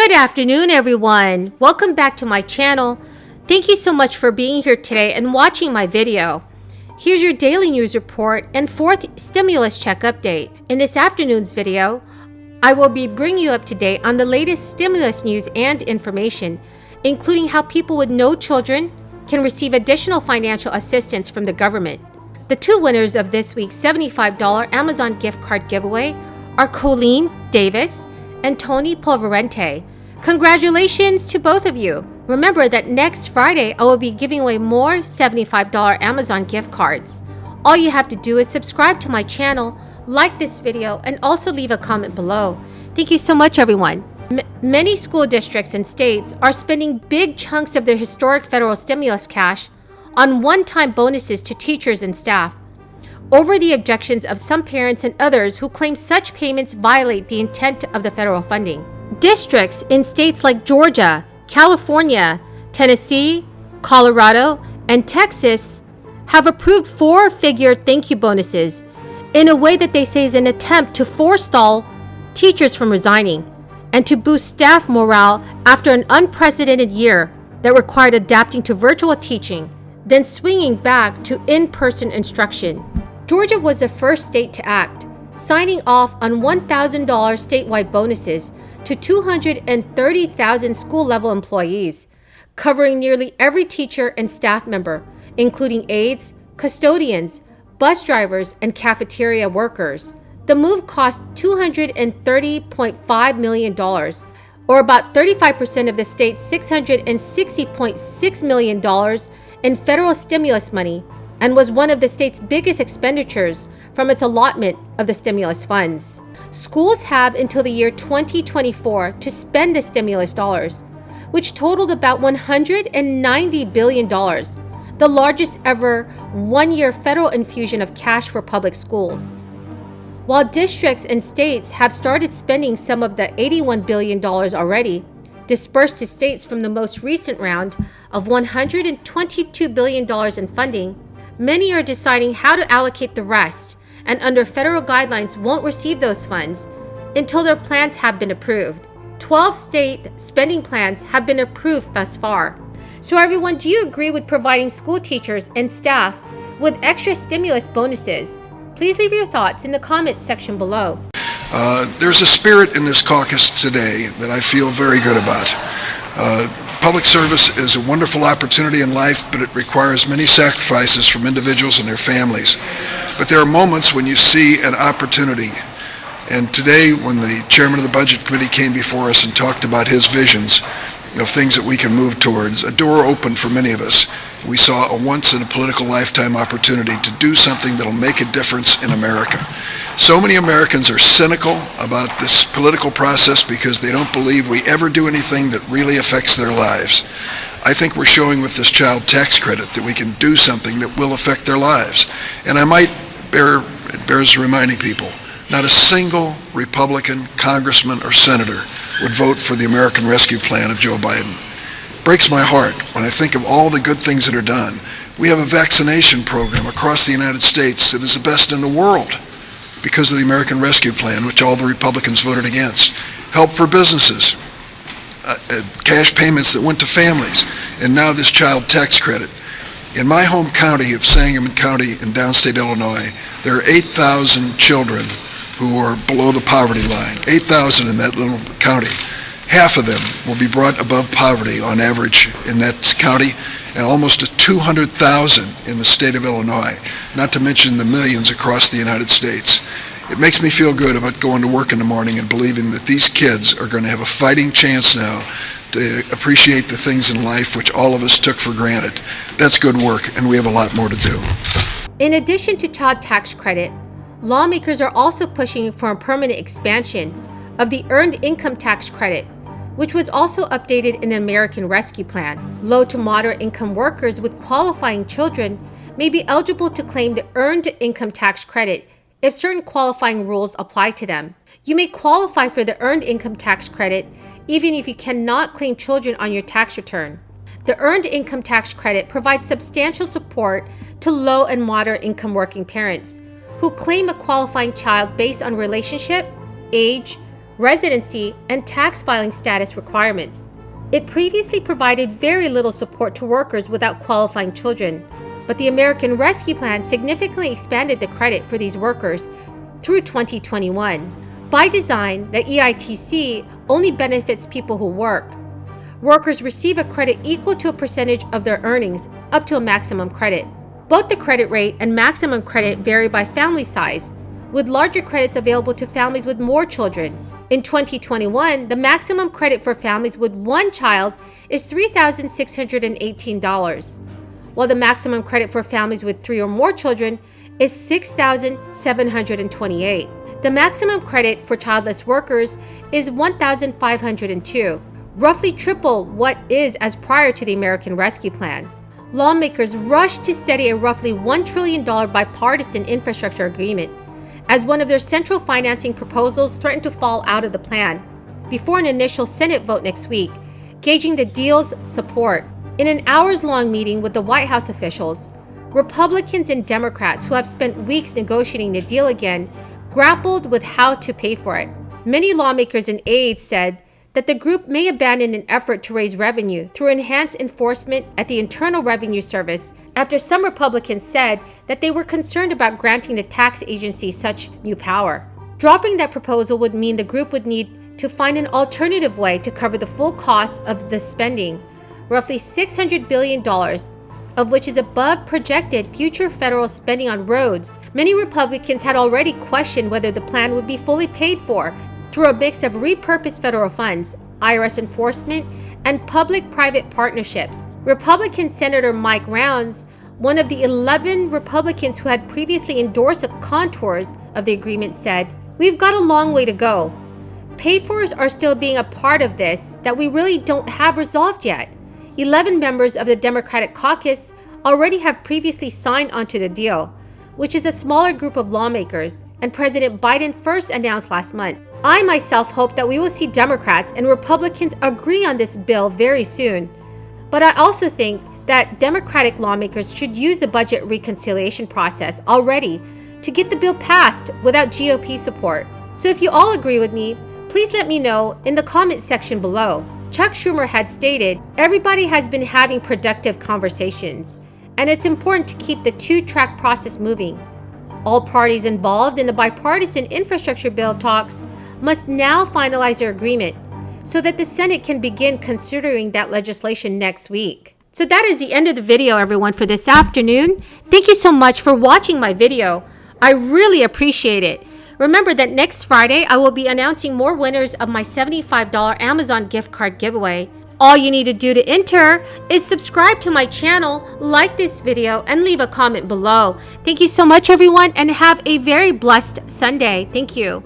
Good afternoon, everyone. Welcome back to my channel. Thank you so much for being here today and watching my video. Here's your daily news report and fourth stimulus check update. In this afternoon's video, I will be bringing you up to date on the latest stimulus news and information, including how people with no children can receive additional financial assistance from the government. The two winners of this week's $75 Amazon gift card giveaway are Colleen Davis and Tony Polverente. Congratulations to both of you. Remember that next Friday, I will be giving away more $75 Amazon gift cards. All you have to do is subscribe to my channel, like this video, and also leave a comment below. Thank you so much, everyone. Many school districts and states are spending big chunks of their historic federal stimulus cash on one-time bonuses to teachers and staff, over the objections of some parents and others who claim such payments violate the intent of the federal funding. Districts in states like Georgia, California, Tennessee, Colorado, and Texas have approved four-figure thank you bonuses in a way that they say is an attempt to forestall teachers from resigning and to boost staff morale after an unprecedented year that required adapting to virtual teaching, then swinging back to in-person instruction. Georgia was the first state to act, signing off on $1,000 statewide bonuses to 230,000 school-level employees, covering nearly every teacher and staff member, including aides, custodians, bus drivers, and cafeteria workers. The move cost $230.5 million, or about 35% of the state's $660.6 million in federal stimulus money, and was one of the state's biggest expenditures from its allotment of the stimulus funds. Schools have until the year 2024 to spend the stimulus dollars, which totaled about $190 billion, the largest ever one-year federal infusion of cash for public schools. While districts and states have started spending some of the $81 billion already, dispersed to states from the most recent round of $122 billion in funding, many are deciding how to allocate the rest, and under federal guidelines won't receive those funds until their plans have been approved. 12 state spending plans have been approved thus far. So everyone, do you agree with providing school teachers and staff with extra stimulus bonuses? Please leave your thoughts in the comments section below. There's a spirit in this caucus today that I feel very good about. Public service is a wonderful opportunity in life, but it requires many sacrifices from individuals and their families. But there are moments when you see an opportunity. And today, when the chairman of the Budget Committee came before us and talked about his visions of things that we can move towards, a door opened for many of us. We saw a once-in-a-political-lifetime opportunity to do something that'll make a difference in America. So many Americans are cynical about this political process because they don't believe we ever do anything that really affects their lives. I think we're showing with this child tax credit that we can do something that will affect their lives. And it bears reminding people, not a single Republican congressman or senator would vote for the American Rescue Plan of Joe Biden. It breaks my heart when I think of all the good things that are done. We have a vaccination program across the United States that is the best in the world because of the American Rescue Plan, which all the Republicans voted against. Help for businesses, cash payments that went to families, and now this child tax credit. In my home county of Sangamon County in downstate Illinois, there are 8,000 children who are below the poverty line, 8,000 in that little county. Half of them will be brought above poverty on average in that county, and almost to 200,000 in the state of Illinois, not to mention the millions across the United States. It makes me feel good about going to work in the morning and believing that these kids are going to have a fighting chance now to appreciate the things in life which all of us took for granted. That's good work, and we have a lot more to do. In addition to child tax credit, lawmakers are also pushing for a permanent expansion of the Earned Income Tax Credit, which was also updated in the American Rescue Plan. Low to moderate income workers with qualifying children may be eligible to claim the Earned Income Tax Credit if certain qualifying rules apply to them. You may qualify for the Earned Income Tax Credit even if you cannot claim children on your tax return. The Earned Income Tax Credit provides substantial support to low and moderate income working parents who claim a qualifying child based on relationship, age, residency, and tax filing status requirements. It previously provided very little support to workers without qualifying children, but the American Rescue Plan significantly expanded the credit for these workers through 2021. By design, the EITC only benefits people who work. Workers receive a credit equal to a percentage of their earnings, up to a maximum credit. Both the credit rate and maximum credit vary by family size, with larger credits available to families with more children. In 2021, the maximum credit for families with one child is $3,618, while the maximum credit for families with 3 or more children is $6,728. The maximum credit for childless workers is $1,502, roughly triple what is as prior to the American Rescue Plan. Lawmakers rushed to study a roughly $1 trillion bipartisan infrastructure agreement, as one of their central financing proposals threatened to fall out of the plan, before an initial Senate vote next week, gauging the deal's support. In an hours-long meeting with the White House officials, Republicans and Democrats who have spent weeks negotiating the deal again grappled with how to pay for it. Many lawmakers and aides said that the group may abandon an effort to raise revenue through enhanced enforcement at the Internal Revenue Service after some Republicans said that they were concerned about granting the tax agency such new power. Dropping that proposal would mean the group would need to find an alternative way to cover the full cost of the spending, roughly $600 billion, of which is above projected future federal spending on roads. Many Republicans had already questioned whether the plan would be fully paid for through a mix of repurposed federal funds, IRS enforcement, and public-private partnerships. Republican Senator Mike Rounds, one of the 11 Republicans who had previously endorsed the contours of the agreement, said, "We've got a long way to go. Pay-fors are still being a part of this that we really don't have resolved yet." 11 members of the Democratic caucus already have previously signed onto the deal, which is a smaller group of lawmakers, and President Biden first announced last month. I myself hope that we will see Democrats and Republicans agree on this bill very soon, but I also think that Democratic lawmakers should use the budget reconciliation process already to get the bill passed without GOP support. So if you all agree with me, please let me know in the comment section below. Chuck Schumer had stated, "Everybody has been having productive conversations, and it's important to keep the two-track process moving. All parties involved in the bipartisan infrastructure bill talks must now finalize their agreement so that the Senate can begin considering that legislation next week." So that is the end of the video, everyone, for this afternoon. Thank you so much for watching my video. I really appreciate it. Remember that next Friday, I will be announcing more winners of my $75 Amazon gift card giveaway. All you need to do to enter is subscribe to my channel, like this video, and leave a comment below. Thank you so much, everyone, and have a very blessed Sunday. Thank you.